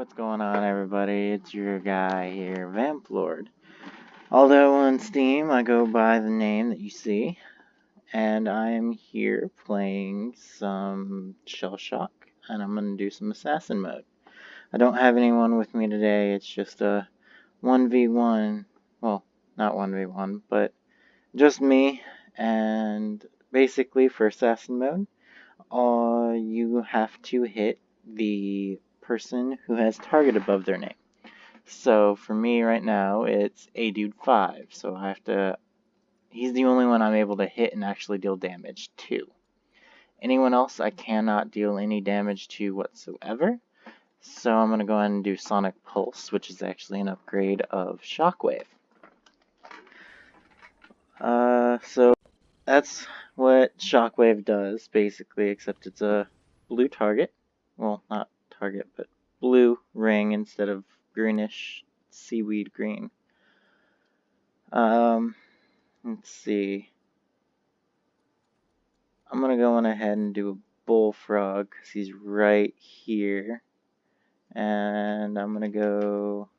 What's going on, everybody? It's your guy here, Vamplord. Although on Steam I go by the name that you see, and I am here playing some shellshock, and I'm gonna do some assassin mode. I don't have anyone with me today. It's just a 1v1. Well, not 1v1, but just me. And basically, for assassin mode, you have to hit the person who has target above their name. So for me right now, it's a dude 5. So I have to. He's the only one I'm able to hit and actually deal damage to. Anyone else I cannot deal any damage to whatsoever. So I'm gonna go ahead and do Sonic Pulse, which is actually an upgrade of Shockwave. So that's what Shockwave does, basically, except it's a blue target. Well, not target, but blue ring instead of greenish seaweed green. Let's see. I'm gonna go on ahead and do a bullfrog because he's right here. And I'm gonna go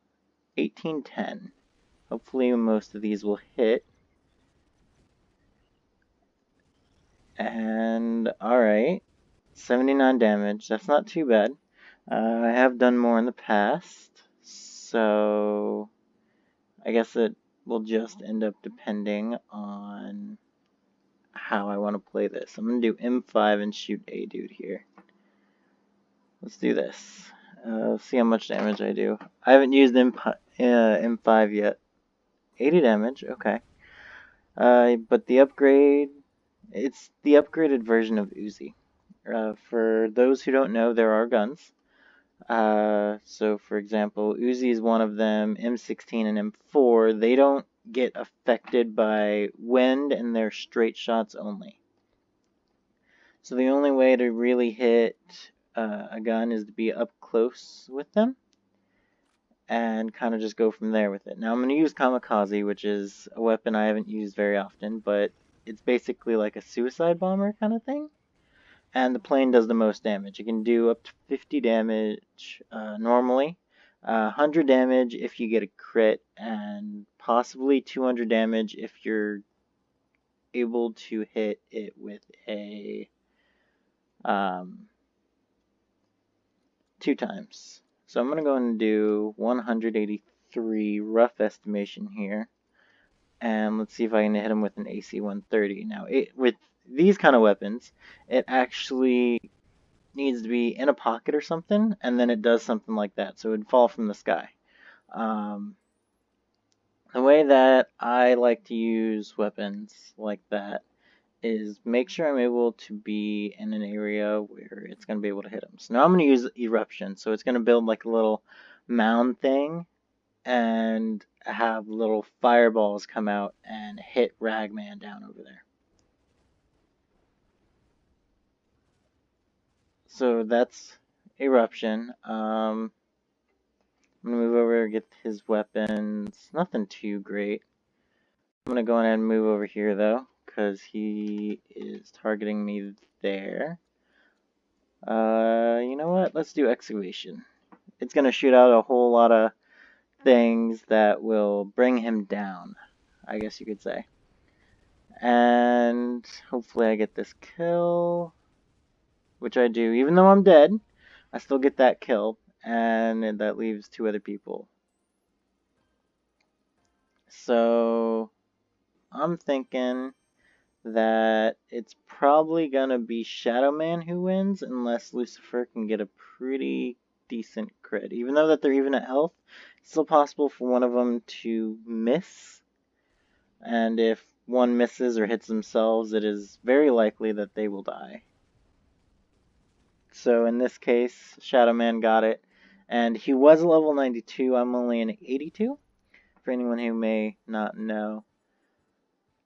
1810. Hopefully most of these will hit. And alright, 79 damage. That's not too bad. I have done more in the past, so I guess it will just end up depending on how I want to play this. I'm going to do M5 and shoot a dude here. Let's do this. See how much damage I do. I haven't used M5 yet. 80 damage, okay. But the upgrade, it's the upgraded version of Uzi. For those who don't know, there are guns. So for example, Uzi is one of them, M16 and M4, they don't get affected by wind and they're straight shots only. So the only way to really hit a gun is to be up close with them and kind of just go from there with it. Now I'm going to use Kamikaze, which is a weapon I haven't used very often, but it's basically like a suicide bomber kind of thing. And the plane does the most damage. It can do up to 50 damage normally, 100 damage if you get a crit, and possibly 200 damage if you're able to hit it with a 2 times. So I'm going to go and do 183 rough estimation here. And let's see if I can hit him with an AC 130. Now, with these kind of weapons, it actually needs to be in a pocket or something, and then it does something like that, so it would fall from the sky. The way that I like to use weapons like that is make sure I'm able to be in an area where it's going to be able to hit them. So now I'm going to use Eruption, so it's going to build like a little mound thing and have little fireballs come out and hit Ragman down over there. So that's Eruption. I'm going to move over and get his weapons. Nothing too great. I'm going to go ahead and move over here though, because he is targeting me there. You know what? Let's do Excavation. It's going to shoot out a whole lot of things that will bring him down, I guess you could say. And hopefully I get this kill, which I do. Even though I'm dead, I still get that kill, and that leaves 2 other people. So I'm thinking that it's probably gonna be Shadow Man who wins, unless Lucifer can get a pretty decent crit. Even though that they're even at health, it's still possible for one of them to miss. And if one misses or hits themselves, it is very likely that they will die. So in this case, Shadow Man got it. And he was a level 92, I'm only an 82, for anyone who may not know.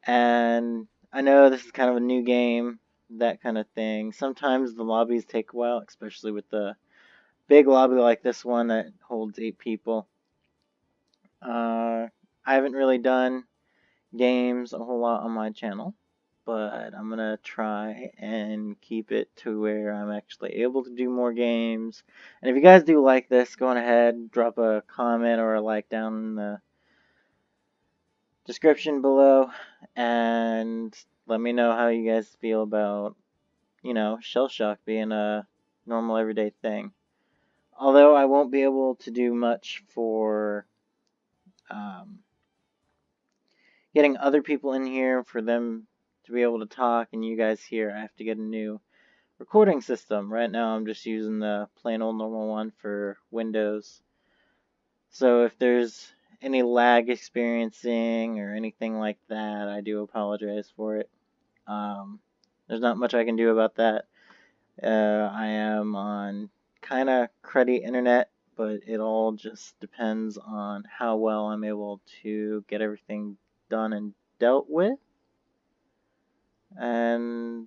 And I know this is kind of a new game, that kind of thing. Sometimes the lobbies take a while, especially with the big lobby like this one that holds 8 people. I haven't really done games a whole lot on my channel. but I'm gonna try and keep it to where I'm actually able to do more games. And if you guys do like this, go on ahead, drop a comment or a like down in the description below, and let me know how you guys feel about, shell shock being a normal everyday thing. Although I won't be able to do much for um, getting other people in here for them to be able to talk and you guys here, I have to get a new recording system. Right now I'm just using the plain old normal one for Windows. So if there's any lag experiencing or anything like that, I do apologize for it. There's not much I can do about that. I am on kind of cruddy internet, but it all just depends on how well I'm able to get everything done and dealt with. And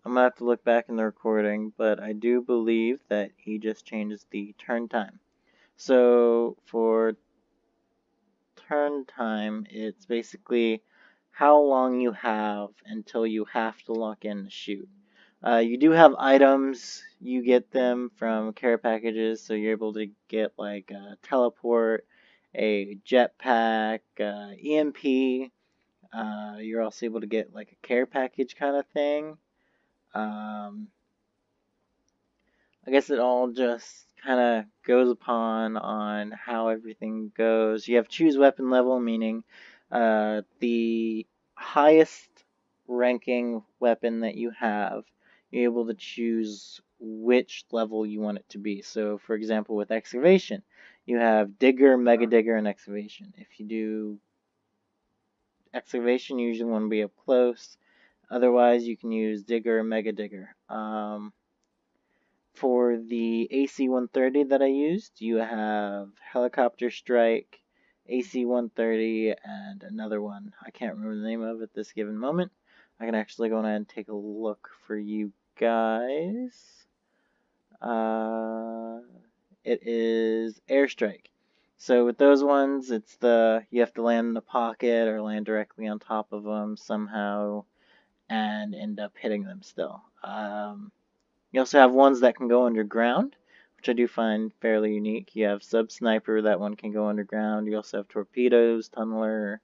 I'm gonna have to look back in the recording, but I do believe that he just changes the turn time. So for turn time, it's basically how long you have until you have to lock in to shoot. You do have items, you get them from care packages, so you're able to get like a teleport, a jetpack, EMP. You're also able to get like a care package kind of thing. Um, I guess it all just kind of goes upon on how everything goes. You have choose weapon level, meaning the highest ranking weapon that you have, you're able to choose which level you want it to be. So, for example, with excavation, you have digger, mega digger, and excavation. If you do excavation, you usually want to be up close. Otherwise, you can use digger or mega digger. For the AC-130 that I used, you have Helicopter Strike, AC-130, and another one. I can't remember the name of it at this given moment. I can actually go ahead and take a look for you guys. It is Airstrike. So with those ones, it's you have to land in the pocket or land directly on top of them somehow and end up hitting them still. You also have ones that can go underground, which I do find fairly unique. You have Sub Sniper, that one can go underground. You also have Torpedoes, Tunneler,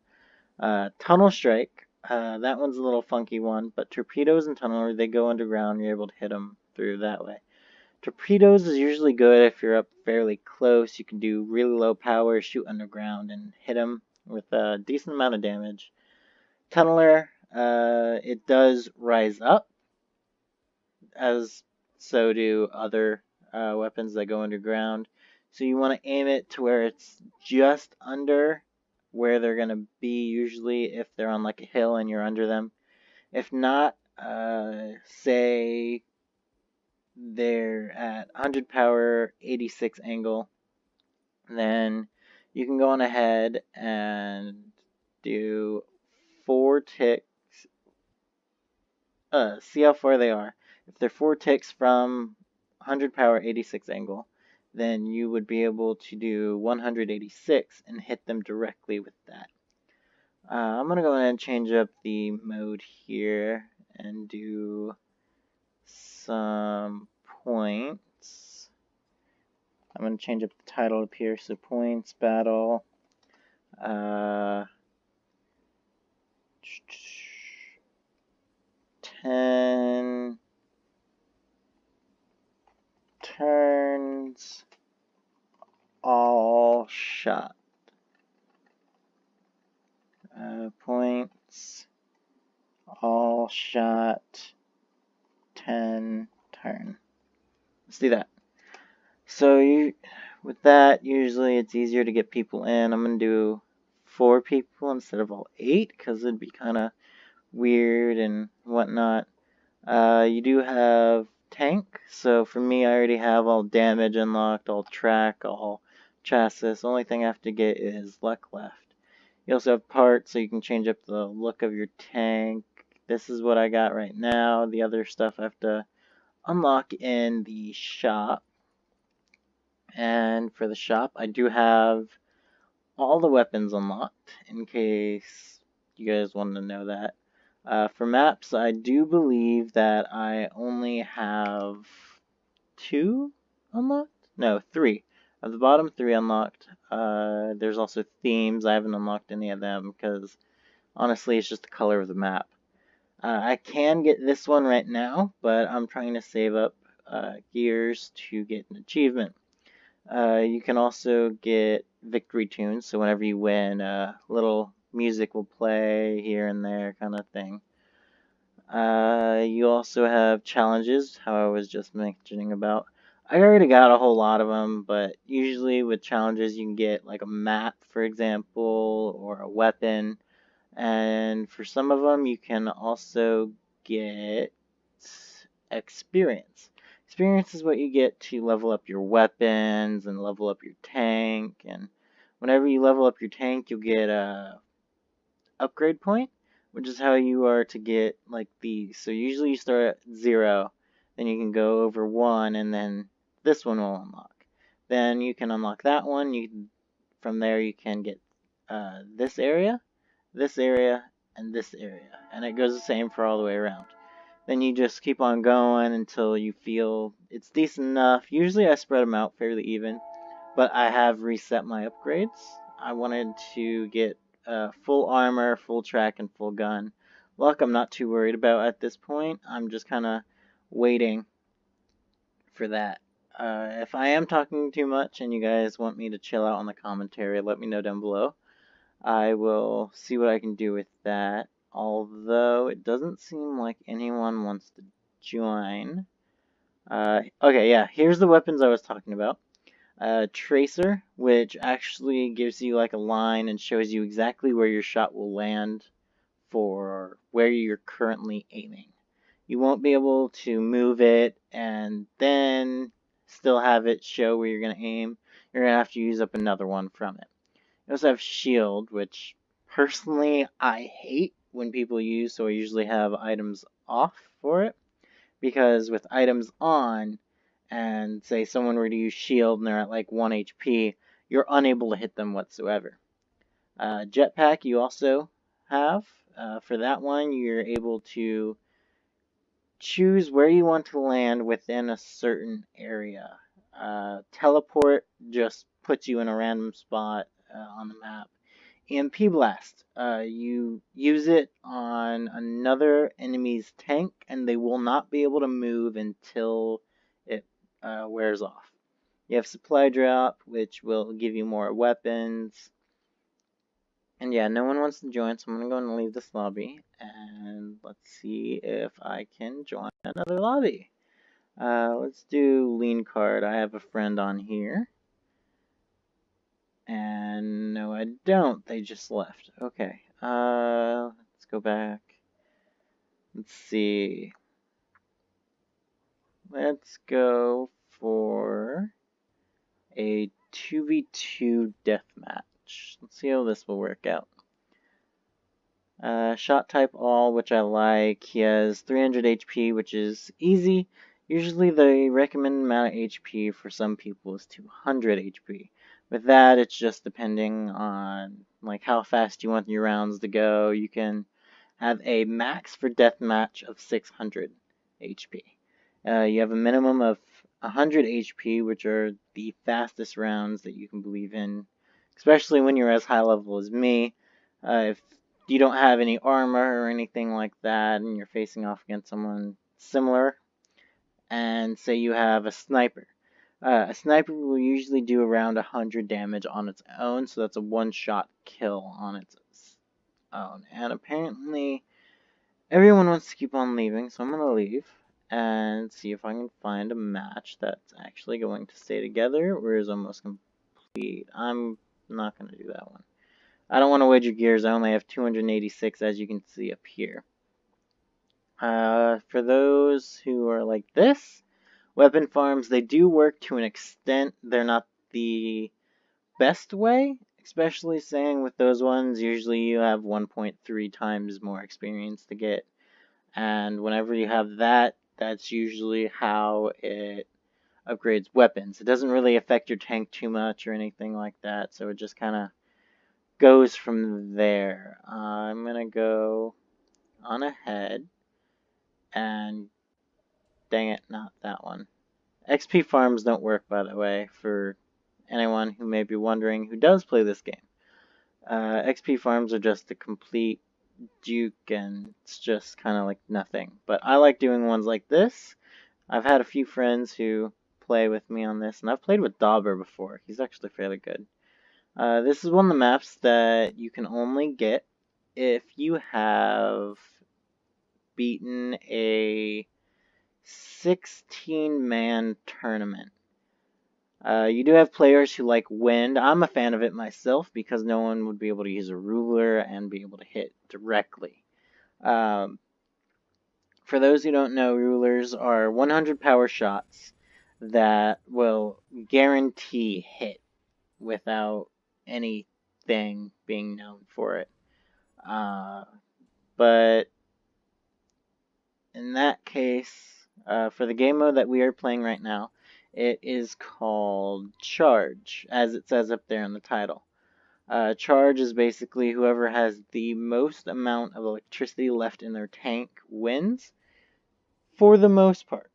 Tunnel Strike. That one's a little funky one, but Torpedoes and Tunneler, they go underground. You're able to hit them through that way. Torpedoes is usually good if you're up fairly close. You can do really low power, shoot underground, and hit them with a decent amount of damage. Tunneler, it does rise up, as so do other weapons that go underground. So you want to aim it to where it's just under where they're going to be usually if they're on like a hill and you're under them. If not, say they're at 100 power, 86 angle, then you can go on ahead and do 4 ticks. See how far they are. If they're 4 ticks from 100 power 86 angle, then you would be able to do 186 and hit them directly with that. I'm going to go ahead and change up the mode here and do some points. I'm going to change up the title up here, so points, battle, 10 turns, all shot. Points, all shot, 10 turn. Let's do that. So with that, usually it's easier to get people in. I'm going to do 4 people instead of all 8, because it'd be kind of weird and whatnot. You do have tank, so for me I already have all damage unlocked, all track, all chassis. The only thing I have to get is luck left. You also have parts, so you can change up the look of your tank. This is what I got right now. The other stuff I have to unlock in the shop. And for the shop, I do have all the weapons unlocked, in case you guys wanted to know that. For maps, I do believe that I only have 2 unlocked? No, 3. At the bottom, 3 unlocked. There's also themes. I haven't unlocked any of them because honestly, it's just the color of the map. I can get this one right now, but I'm trying to save up gears to get an achievement. You can also get victory tunes, so whenever you win, little music will play here and there, kind of thing. You also have challenges, how I was just mentioning about. I already got a whole lot of them, but usually with challenges you can get like a map, for example, or a weapon. And for some of them you can also get experience. Experience is what you get to level up your weapons and level up your tank. And whenever you level up your tank, you'll get a upgrade point, which is how you are to get like these. So usually you start at 0, then you can go over 1, and then this one will unlock. Then you can unlock that one. From there you can get this area, and this area, and it goes the same for all the way around. Then you just keep on going until you feel it's decent enough. Usually I spread them out fairly even, but I have reset my upgrades. I wanted to get full armor, full track, and full gun. Luck I'm not too worried about at this point. I'm just kind of waiting for that. If I am talking too much and you guys want me to chill out on the commentary, let me know down below. I will see what I can do with that. Although it doesn't seem like anyone wants to join. Okay, yeah, here's the weapons I was talking about. Tracer, which actually gives you like a line and shows you exactly where your shot will land for where you're currently aiming. You won't be able to move it and then still have it show where you're going to aim. You're going to have to use up another one from it. You also have shield, which personally I hate when people use, so I usually have items off for it. Because with items on, and say someone were to use shield and they're at like 1 HP, you're unable to hit them whatsoever. Jetpack you also have. For that one, you're able to choose where you want to land within a certain area. Teleport just puts you in a random spot on the map. EMP Blast, you use it on another enemy's tank and they will not be able to move until it wears off. You have Supply Drop, which will give you more weapons. And yeah, no one wants to join, so I'm going to go and leave this lobby. And let's see if I can join another lobby. Let's do Lean Card. I have a friend on here. And no, I don't. They just left. Okay. Let's go back. Let's see. Let's go for a 2v2 deathmatch. Let's see how this will work out. Shot type all, which I like. He has 300 HP, which is easy. Usually the recommended amount of HP for some people is 200 HP. With that, it's just depending on like how fast you want your rounds to go. You can have a max for deathmatch of 600 HP. You have a minimum of 100 HP, which are the fastest rounds that you can believe in, especially when you're as high level as me. If you don't have any armor or anything like that, and you're facing off against someone similar, and say you have a sniper. A sniper will usually do around 100 damage on its own, so that's a one-shot kill on its own. And apparently, everyone wants to keep on leaving, so I'm going to leave and see if I can find a match that's actually going to stay together or is almost complete. I'm not going to do that one. I don't want to wager gears. I only have 286, as you can see up here. For those who are like this, weapon farms, they do work to an extent. They're not the best way, especially saying with those ones, usually you have 1.3 times more experience to get. And whenever you have that, that's usually how it upgrades weapons. It doesn't really affect your tank too much or anything like that, so it just kind of goes from there. I'm going to go on ahead, and dang it, not that one. XP farms don't work, by the way, for anyone who may be wondering who does play this game. XP farms are just a complete juke, and it's just kind of like nothing. But I like doing ones like this. I've had a few friends who play with me on this, and I've played with Dauber before. He's actually fairly good. This is one of the maps that you can only get if you have beaten a 16-man tournament. You do have players who like wind. I'm a fan of it myself because no one would be able to use a ruler and be able to hit directly. Um, for those who don't know, rulers are 100 power shots that will guarantee hit without anything being known for it. But in that case, for the game mode that we are playing right now, it is called Charge, as it says up there in the title. Charge is basically whoever has the most amount of electricity left in their tank wins, for the most part.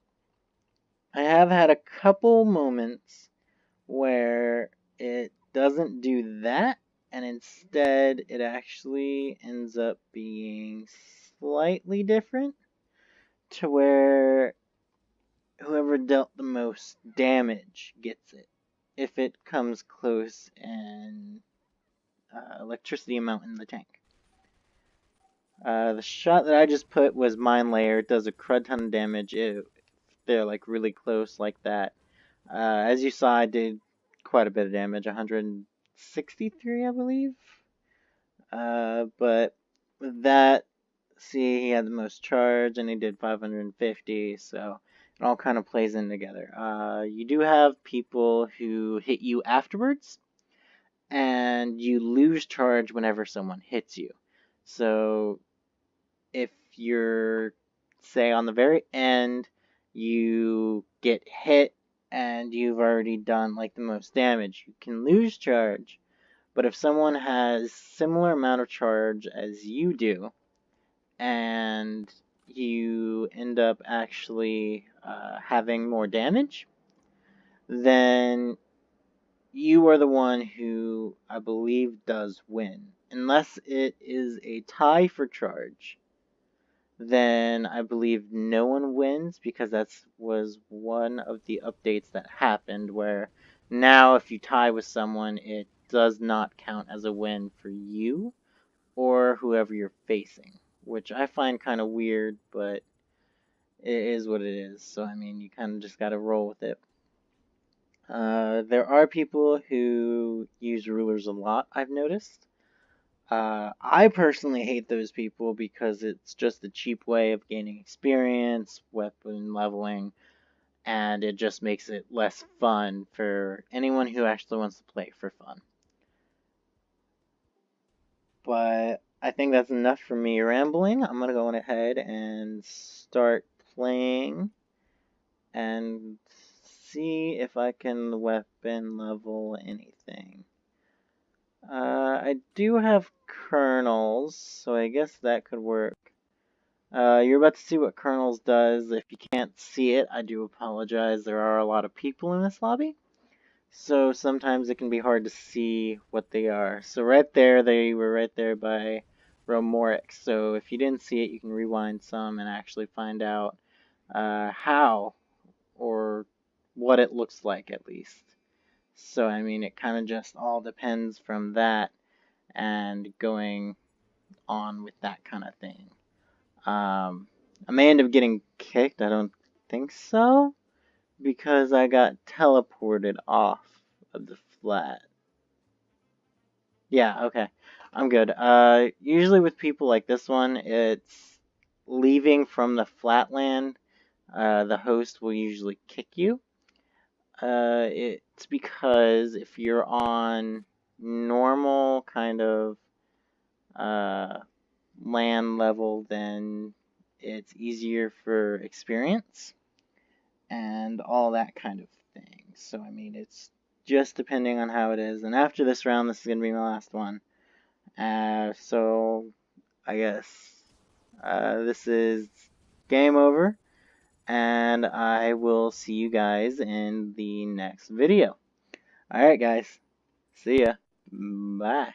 I have had a couple moments where it doesn't do that, and instead it actually ends up being slightly different, to where whoever dealt the most damage gets it, if it comes close in electricity amount in the tank. The shot that I just put was Mine Layer. It does a crud ton of damage if they're like really close like that. As you saw, I did quite a bit of damage, 163, I believe. But with that, see, he had the most charge, and he did 550, so it all kind of plays in together. You do have people who hit you afterwards, and you lose charge whenever someone hits you. So if you're, say, on the very end, you get hit, and you've already done like the most damage, you can lose charge. But if someone has similar amount of charge as you do, and you end up actually having more damage, then you are the one who I believe does win. Unless it is a tie for charge, then I believe no one wins, because that was one of the updates that happened, where now if you tie with someone, it does not count as a win for you or whoever you're facing, which I find kind of weird, but it is what it is. So, I mean, you kind of just got to roll with it. There are people who use rulers a lot, I've noticed. I personally hate those people because it's just a cheap way of gaining experience, weapon leveling, and it just makes it less fun for anyone who actually wants to play for fun. But I think that's enough for me rambling. I'm going to go on ahead and start playing and see if I can weapon level anything. I do have kernels, so I guess that could work. You're about to see what kernels does. If you can't see it, I do apologize. There are a lot of people in this lobby, so sometimes it can be hard to see what they are. So right there, they were right there by Romorix. So if you didn't see it, you can rewind some and actually find out how or what it looks like, at least. So, I mean, it kind of just all depends from that and going on with that kind of thing. I may end up getting kicked. I don't think so, because I got teleported off of the flat. Yeah, okay. I'm good. Usually with people like this one, it's leaving from the flatland. The host will usually kick you. It's because if you're on normal kind of land level, then it's easier for experience and all that kind of thing. So, I mean, it's just depending on how it is. And after this round, this is going to be my last one. So, I guess This is game over, and I will see you guys in the next video. Alright, guys. See ya. Bye.